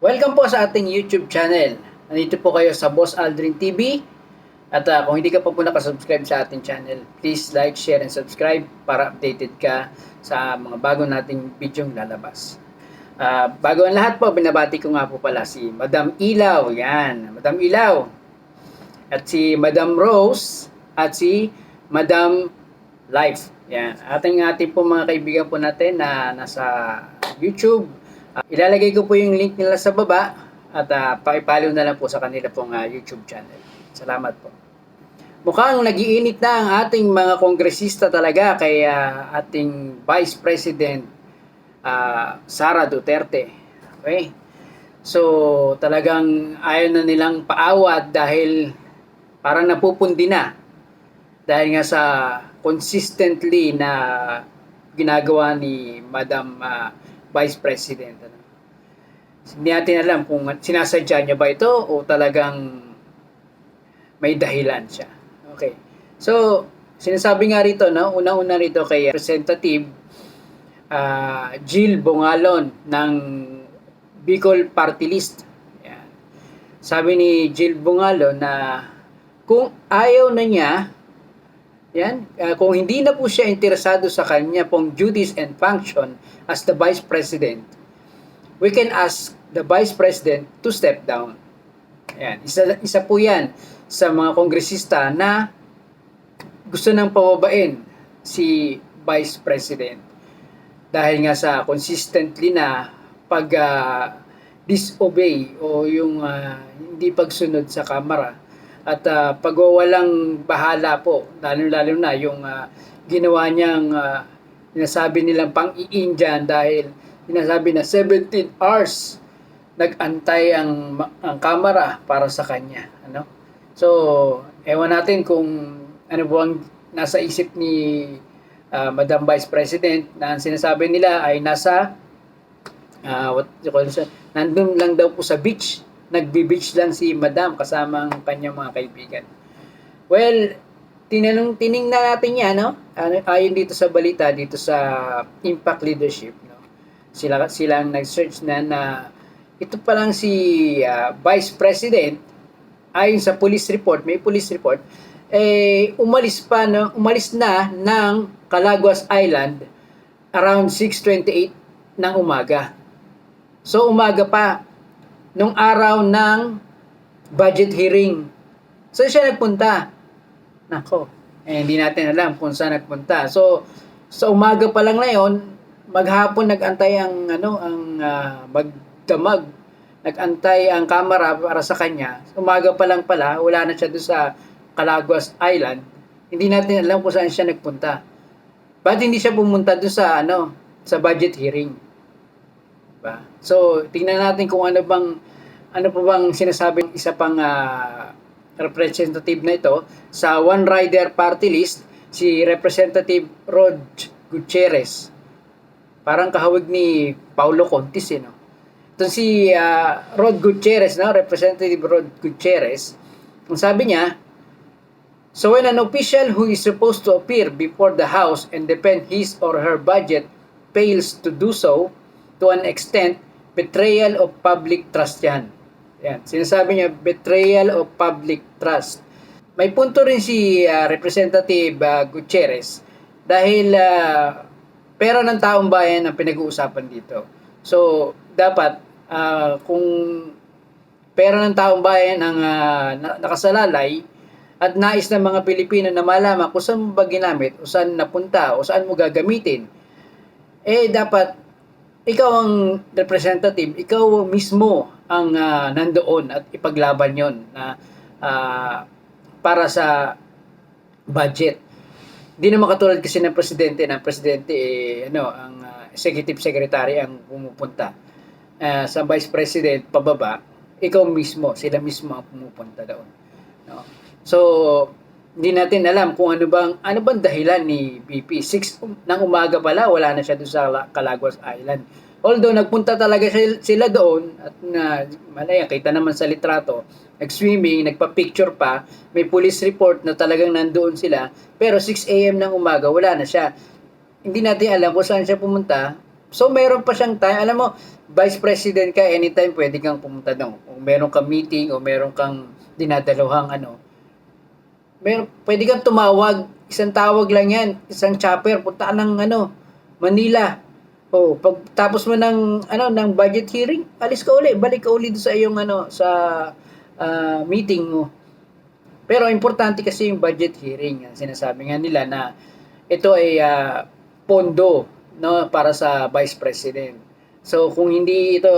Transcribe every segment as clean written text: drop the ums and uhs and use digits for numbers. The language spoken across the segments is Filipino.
Welcome po sa ating YouTube channel. Nandito po kayo sa Boss Aldrin TV. At kung hindi ka pa po nakasubscribe sa ating channel, please like, share, and subscribe para updated ka sa mga bago nating bidyong lalabas. Bago ang lahat po, binabati ko nga po pala si Madam Ilaw. Yan, Madam Ilaw. At si Madam Rose at si Madam Life. Yan, ating po mga kaibigan po natin na nasa YouTube. Ilalagay ko po yung link nila sa baba at pakipollow na lang po sa kanila pong YouTube channel. Salamat po. Mukhang nagiinit na ang ating mga kongresista talaga kay ating Vice President Sara Duterte. Okay? So, talagang ayaw na nilang paawat dahil parang napupundi na. Dahil nga sa consistently na ginagawa ni Madam Vice President. Hindi natin alam kung sinasadya niya ba ito o talagang may dahilan siya. Okay. So, sinasabi nga rito, no? Una-una rito kay Representative Jill Bongalon ng Bicol Party List. Yan. Sabi ni Jill Bongalon na kung ayaw na niya, yan, kung hindi na po siya interesado sa kanya pong duties and function as the Vice President, we can ask the Vice President to step down. Yan, isa po yan sa mga kongresista na gusto nang pababain si Vice President dahil nga sa consistently na pag disobey o yung hindi pagsunod sa Kamara at pagwawalang bahala po, lalo na yung ginawa niyang sinasabi nilang pang-iindian dahil sinasabi na 17 hours nag-antay ang Kamara para sa kanya. Ano? So, ewan natin kung ano po ang nasa isip ni Madam Vice President na ang sinasabi nila ay nasa nandun lang daw po sa beach. Nagbi-beach lang si Madam kasama ang kanyang mga kaibigan. Well, tiningnan natin yan, no? Ayon dito sa balita, dito sa Impact Leadership, no? Silang nag-search na ito pa lang si Vice President, ayon sa police report, may police report, umalis na ng Calaguas Island around 6:28 ng umaga. So umaga pa nung araw ng budget hearing. So siya nagpunta. Nako, hindi natin alam kung saan nagpunta. So sa umaga pa lang na yon, maghapon nag-antay ang magdamag. Nag-antay ang Kamara para sa kanya. Umaga pa lang pala, wala na siya doon sa Calaguas Island. Hindi natin alam kung saan siya nagpunta. Bakit hindi siya pumunta doon sa sa budget hearing? Diba? So, tingnan natin kung ano pa bang sinasabing isa pang representative na ito sa One Rider Party List, si Representative Rod Gutierrez. Parang kahawig ni Paulo Contis, no? Ito si Rod Gutierrez, no? Representative Rod Gutierrez. Ang sabi niya, so when an official who is supposed to appear before the House and defend his or her budget fails to do so, to an extent, betrayal of public trust yan. Yan. Sinasabi niya, betrayal of public trust. May punto rin si Representative Gutierrez dahil pera ng taong bayan ang pinag-uusapan dito. So, dapat kung pera ng taong bayan ang nakasalalay at nais ng mga Pilipino na malaman kung saan mo ba ginamit o saan napunta o saan mo gagamitin, dapat ikaw ang representative, ikaw mismo ang nandoon at ipaglaban yon na para sa budget. Hindi naman katulad kasi ng presidente ang executive secretary ang pumupunta sa vice president pababa, ikaw mismo, sila mismo ang pumupunta doon. No? So, hindi natin alam kung ano bang dahilan ni BP. 6 ng umaga pala, wala na siya doon sa Calaguas Island. Although nagpunta talaga sila doon at malaya, kita naman sa litrato, nag-swimming, nagpa-picture pa, may police report na talagang nandoon sila, pero 6 a.m. ng umaga, wala na siya. Hindi natin alam kung saan siya pumunta. So, meron pa siyang time. Alam mo, Vice President ka, anytime pwede kang pumunta doon. Kung meron kang meeting o meron kang dinadaluhang pwede kang tumawag. Isang tawag lang yan. Isang chopper. Punta ka ng Manila. Oh, pag tapos mo ng budget hearing, alis ka uli, balik ka uli sa iyong sa meeting mo. Pero importante kasi yung budget hearing. Sinasabi nga nila na ito ay pondo, no, para sa Vice President. So kung hindi ito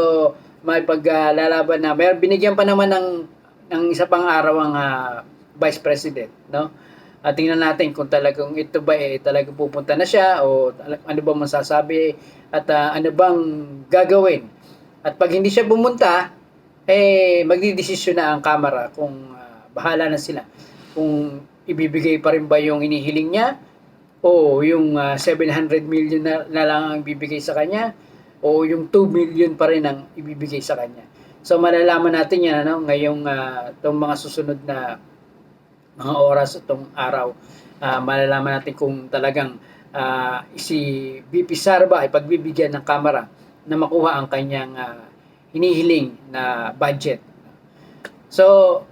may paglalaban na, may binigyan pa naman ng isa pang araw ang Vice President, no? At tingnan natin kung talagang ito ba talagang pupunta na siya o ano ba masasabi at ano bang gagawin. At pag hindi siya pumunta, magdidesisyon na ang Kamara kung bahala na sila. Kung ibibigay pa rin ba yung inihiling niya o yung 700 million na lang ang ibibigay sa kanya o yung 2 million pa rin ang ibibigay sa kanya. So malalaman natin yan ngayong itong mga susunod na mga oras itong araw. Malalaman natin kung talagang si VP Sara ba ay pagbibigyan ng Kamara na makuha ang kanyang hinihiling na budget. So,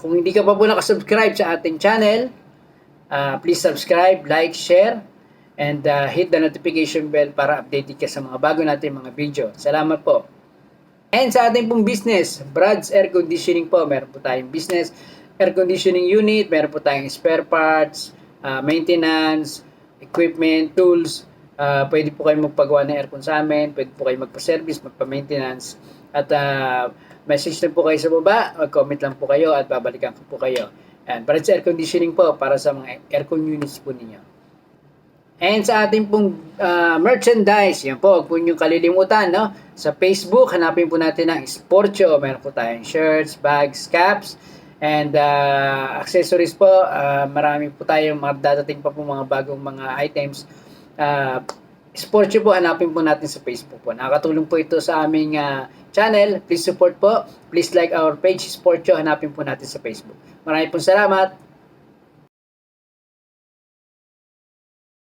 kung hindi ka pa po nakasubscribe sa ating channel, please subscribe, like, share, and hit the notification bell para updated ka sa mga bago natin mga video. Salamat po. And sa ating pong business, Brad's Air Conditioning po, meron po tayong business air conditioning unit, meron po tayong spare parts, maintenance, equipment, tools. Pwede po kayo magpagawa ng aircon sa amin, pwede po kayo magpa-service, magpa-maintenance, at message lang po kayo sa baba, mag-comment lang po kayo at babalikan ko po kayo. And Brad's Air Conditioning po para sa mga aircon units po ninyo. And sa ating pong merchandise, yan po, huwag po nyo kalilimutan, no? Sa Facebook, hanapin po natin ang Sportio. Meron po tayong shirts, bags, caps, and accessories po. Marami po tayong dadating pa po mga bagong mga items. Sportio po, hanapin po natin sa Facebook po. Nakakatulong po ito sa aming channel. Please support po. Please like our page, Sportio. Hanapin po natin sa Facebook. Maraming po salamat.